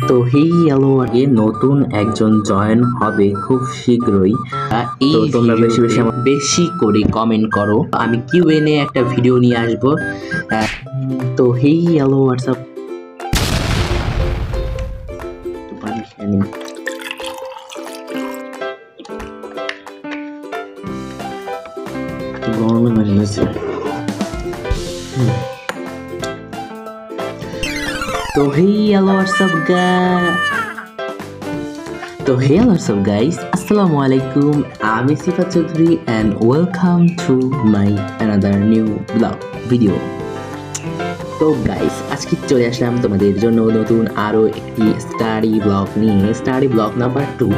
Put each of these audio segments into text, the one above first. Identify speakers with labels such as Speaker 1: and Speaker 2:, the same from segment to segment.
Speaker 1: তো হ্যালো আগে নতুন একজন জয়েন হবে খুব শীঘ্রই। এই তোমরা বেশি বেশি বেশি করে কমেন্ট করো, আমি কিউএনএ একটা ভিডিও নিয়ে আসবো। তো হ্যালো হোয়াটসঅ্যাপ, গরমে মাঝে মাঝে তো হ্যালো হোয়াটসঅ্যাপ গাইস, আসসালামু আলাইকুম। আমি Sifat Chowdhury and welcome to my another new vlog video. তো গাইস, আজকে চলে আসলাম তোমাদের জন্য নতুন আরও একটি স্টাডি ব্লগ নিয়ে। Study vlog number 2।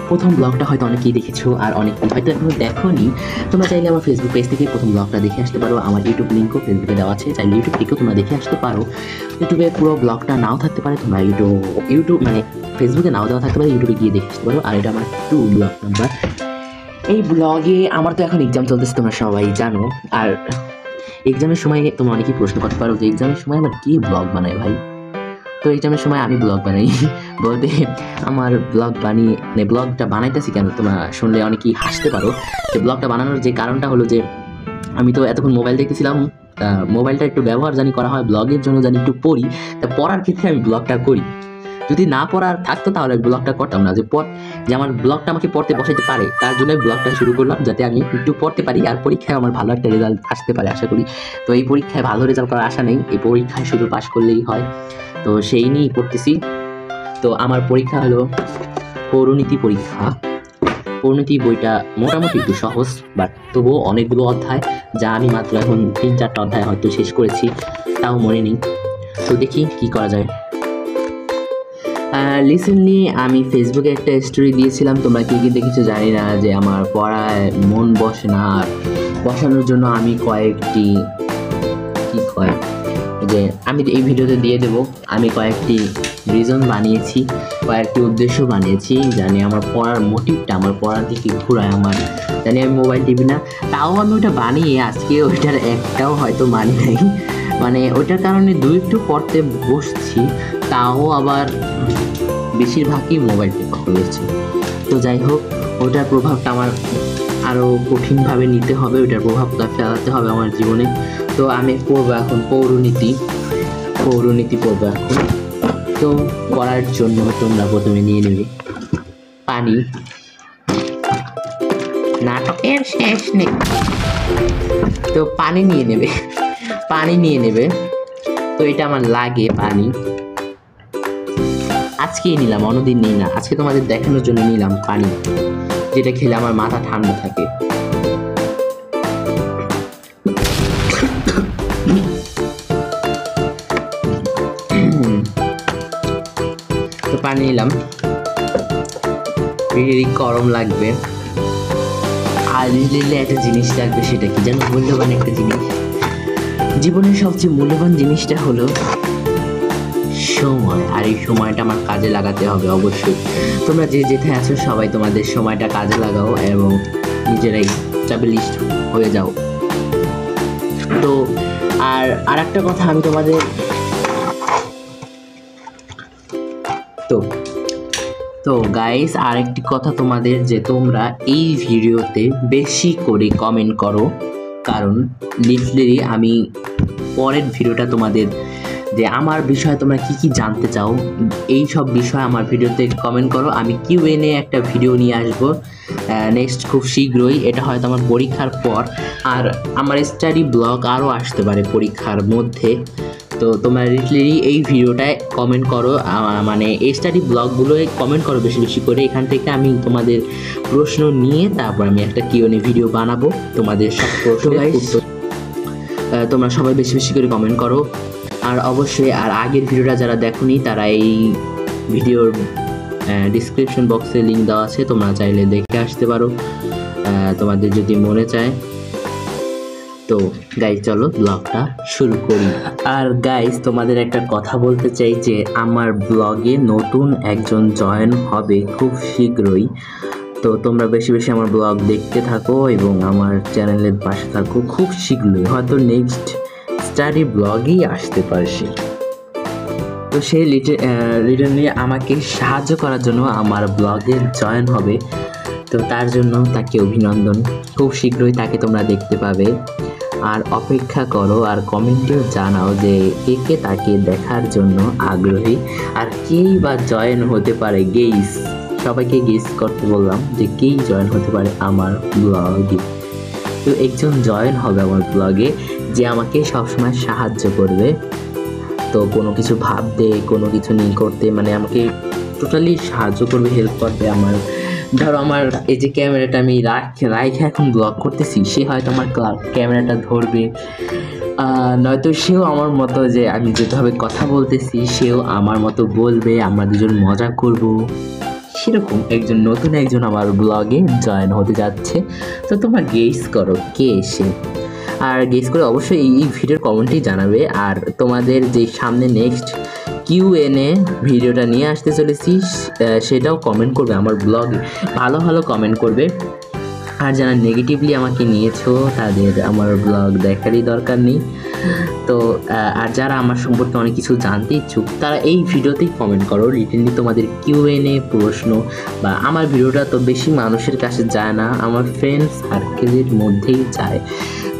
Speaker 1: প্রথম ব্লগটা হয়তো অনেকেই দেখেছো আর অনেকেই হয়তো এখনো দেখোনি। তোমরা চাইলে আমার ফেসবুক পেজ থেকে প্রথম ব্লগটা দেখে আসতে পারো। আমার ইউটিউব লিঙ্কও ফেসবুকে দেওয়া আছে, চাইলে ইউটিউব থেকেও তোমরা দেখে আসতে পারো। ইউটিউবে পুরো ব্লগটা নাও থাকতে পারে, তোমরা ইউটিউব মানে ফেসবুকে নাও দেওয়া থাকতে পারে, ইউটিউবে গিয়ে দেখে আসতে পারো। আর এটা আমার 2 ব্লগ নাম্বার। এই ব্লগে আমার তো এখন এক্সাম চলতেছে, তোমরা সবাই জানো। আর এক্সামের সময় তোমরা অনেকেই প্রশ্ন করতে পারো যে এক্সামের সময় আমার কি ব্লগ বানায় ভাই। তো এক্সামের সময় আমি ব্লগ বানাই বলতে আমার ব্লগ বানিয়ে মানে ব্লগটা বানাইতেছি কেন তোমরা শুনলে অনেকেই হাসতে পারো। যে ব্লগটা বানানোর যে কারণটা হলো যে আমি তো এতক্ষণ মোবাইল দেখতেছিলাম, মোবাইলটা একটু ব্যবহার জানি করা হয় ব্লগের জন্য, জানি একটু পড়ি, তা পড়ার ক্ষেত্রে আমি ব্লগটা করি। যদি না পড়ার থাকতো তাহলে ব্লগটা করতাম না। যে আমার ব্লগটা আমাকে পড়তে বসাইতে পারে, তার জন্য ব্লগটা শুরু করলাম, যাতে আমি একটু পড়তে পারি আর পরীক্ষায় আমার ভালো একটা রেজাল্ট আসতে পারে আশা করি। তো এই পরীক্ষায় ভালো রেজাল্ট করার আশা নেই, এই পরীক্ষায় শুধু পাশ করলেই হয়, তো সেই নিয়েই পড়তেছি। তো আমার পরীক্ষা হলো পৌরনীতি পরীক্ষা। পৌরনীতি বইটা মোটামুটি একটু সহজ, বাট তবুও অনেকগুলো অধ্যায়, যা আমি মাত্র এখন 3-4টা অধ্যায় হয়তো শেষ করেছি, তাও মনে নেই। তো দেখি কি করা যায়। রিসেন্টলি আমি ফেসবুকে একটা স্টোরি দিয়েছিলাম, তোমরা কি দেখেছো জানি না, যে আমার পড়ায় মন বসে না, আর বসানোর জন্য আমি কয়েকটি যে আমি এই ভিডিওতে দিয়ে দেবো, আমি কয়েকটি রিজন বানিয়েছি, কয়েকটি উদ্দেশ্য বানিয়েছি, জানি আমার পড়ার মোটিভটা আমার পড়ার দিকে ঘুরায়, আমার জানি আমি মোবাইল টিভি না, তাও আমি ওটা বানিয়ে আজকে ওইটার একটাও হয়তো মানি নাই। মানে ওইটার কারণে একটু পড়তে বসছি, তাও আবার বেশিরভাগই মোবাইল টিপা হয়েছে। তো যাই হোক, ওটার প্রভাবটা আমার আরও কঠিনভাবে নিতে হবে, ওটার প্রভাবটা ফেলাতে হবে আমার জীবনে। তো আমি পড়বো এখন পৌরনীতি পড়বো এখন। তো পড়ার জন্য তোমরা প্রথমে নিয়ে নেবে পানি, নাটকের শেষ নেই। তো পানি নিয়ে নেবে। তো এটা আমার লাগে পানি, আজকেই নিলাম, অন্যদিন নেই না, আজকে তোমাদের দেখানোর জন্য নিলাম পানি, যেটা খেলে আমার মাথা ঠান্ডা থাকে। তো পানি নিলাম, গরম লাগবে। আর নিলে একটা জিনিস লাগবে, সেটা কি যেন মূল্যবান একটা জিনিস, জীবনের সবচেয়ে মূল্যবান জিনিসটা হলো সময়। আর এই সময়টা আমার কাজে লাগাতে হবে অবশ্যই। তোমরা যে যেখানে আছো সবাই তোমাদের সময়টা কাজে লাগাও এবং নিজেরাই স্ট্যাবলিশড হয়ে যাও। তো আর একটা কথা আমি তোমাদের তো গাইস, আরেকটি কথা তোমাদের, যে তোমরা এই ভিডিওতে বেশি করে কমেন্ট করো, কারণ লিটারেলি আমি পরের ভিডিওটা তোমাদের যে আমার বিষয়ে তোমরা কি জানতে চাও, এই সব বিষয় আমার ভিডিওতে কমেন্ট করো। আমি কিউএনএ একটা ভিডিও নিয়ে আসবো নেক্সট খুব শীঘ্রই, এটা হয়তো আমার পরীক্ষার পর। আর আমার স্টাডি ব্লগ আরও আসতে পারে পরীক্ষার মধ্যে। তো তোমরা লিটারেলি এই ভিডিওটায় কমেন্ট করো, মানে এই স্টাডি ব্লগগুলোয় কমেন্ট করো বেশি বেশি করে। এখান থেকে আমি তোমাদের প্রশ্ন নিয়ে তারপর আমি একটা কিউএনএ ভিডিও বানাবো, তোমাদের সব প্রশ্নের উত্তর। তোমরা সবাই বেশি বেশি করে কমেন্ট করো। আর অবশ্যই আর আগের ভিডিওটা যারা দেখোনি তারা এই ভিডিওর ডিসক্রিপশন বক্সে লিঙ্ক দেওয়া আছে, তোমরা চাইলে দেখে আসতে পারো তোমাদের যদি মনে চায়। তো গাইজ চলো ব্লগটা শুরু করি। আর গাইজ তোমাদের একটা কথা বলতে চাই, যে আমার ব্লগে নতুন একজন জয়েন হবে খুব শীঘ্রই। তো তোমরা বেশি বেশি আমার ব্লগ দেখতে থাকো এবং আমার চ্যানেলের পাশে থাকো। খুব শীঘ্রই হয়তো নেক্সট স্টাডি ব্লগই আসতে পারে। তো সে লিটারলি আমাকে সাহায্য করার জন্য আমার ব্লগে জয়েন হবে। তো তার জন্য তাকে অভিনন্দন। খুব শীঘ্রই তাকে তোমরা দেখতে পাবে। আর অপেক্ষা করো আর কমেন্টেও জানাও যে কে কে তাকে দেখার জন্য আগ্রহী আর কেই বা জয়েন হতে পারে। গেইস, সবাইকে গেস করতে বললাম যে কেই জয়েন হতে পারে আমার ব্লগে। তো একজন জয়েন হবে আমার ব্লগে যে আমাকে সবসময় সাহায্য করবে। তো কোনো কিছু ভাবতে, কোনো কিছু নিয়ে করতে, মানে আমাকে টোটালি সাহায্য করবে, হেল্প করবে। ধরো আমার এই যে ক্যামেরাটা আমি রাইখে এখন ব্লগ করতেছি, সে হয়তো আমার ক্যামেরাটা ধরবে, নয়তো সেও আমার মতো যে আমি যেভাবে কথা বলতেছি সেও আমার মতো বলবে, আমরা দুজন মজা করব। সেরকম নতুন একজন আমার ব্লগে জয়েন হতে যাচ্ছে। তো তোমরা গেস করো কে এসে, আর গেস করে অবশ্যই এই ভিডিওর কমেন্টেই জানাবে। আর তোমাদের যে সামনে নেক্সট Q&A ভিডিওটা নিয়ে আসতে চলেছি সেটাও কমেন্ট করবে আমার ব্লগে, ভালো ভালো কমেন্ট করবে। আর যারা নেগেটিভলি আমাকে নিয়েছো তাদের আমার ব্লগ দেখারই দরকার নেই। তো আর যারা আমার সম্পর্কে অনেক কিছু জানতে ইচ্ছুক তারা এই ভিডিওতেই কমেন্ট করো। লিটারলি তোমাদের Q&A প্রশ্ন বা আমার ভিডিওটা তো বেশি মানুষের কাছে যায় না, আমার ফ্রেন্ড সার্কেলের মধ্যেই যায়।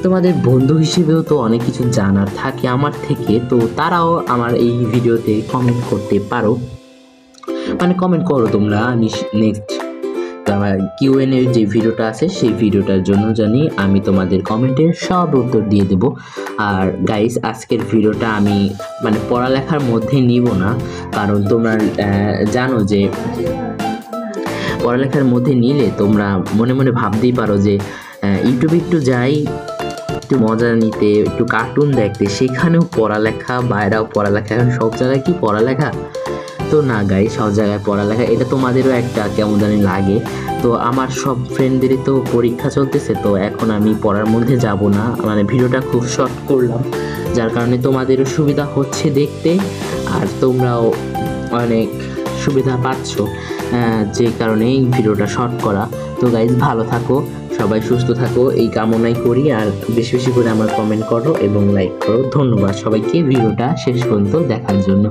Speaker 1: তোমাদের বন্ধু হিসেবেও তো অনেক কিছু জানার থাকে আমার থেকে, তো তারাও আমার এই ভিডিওতে কমেন্ট করতে পারো, মানে কমেন্ট করো তোমরা। আমি নেক্সট আমার Q&A যে ভিডিওটা আছে সেই ভিডিওটার জন্য আমি তোমাদের কমেন্টের সব উত্তর দিয়ে দেব। আর গাইস, আজকের ভিডিওটা আমি মানে পড়ালেখার মধ্যে নিব না, কারণ তোমরা জানো যে পড়ালেখার মধ্যে নিলে তোমরা মনে মনে ভাবতেই পারো যে ইউটিউবে একটু যাই, একটু মজা নিতে, একটু কার্টুন দেখতে, সেখানেও পড়ালেখা, বাইরেও পড়ালেখা, এখন সব জায়গায় কি পড়ালেখা? তো না গাই, সব জায়গায় পড়ালেখা, এটা তোমাদেরও একটা কেমন জানি লাগে। তো আমার সব ফ্রেন্ডদেরই তো পরীক্ষা চলতেছে, তো এখন আমি পড়ার মধ্যে যাব না, মানে ভিডিওটা খুব শর্ট করলাম, যার কারণে তোমাদেরও সুবিধা হচ্ছে দেখতে আর তোমরাও অনেক সুবিধা পাচ্ছ, যে কারণে এই ভিডিওটা শর্ট করা। তো গাইজ, ভালো থাকো, সবাই সুস্থ থাকো এই কামনাই করি। আর বেশি বেশি করে আমার কমেন্ট করো এবং লাইক করো। ধন্যবাদ সবাইকে ভিডিওটা শেষ পর্যন্ত দেখার জন্য।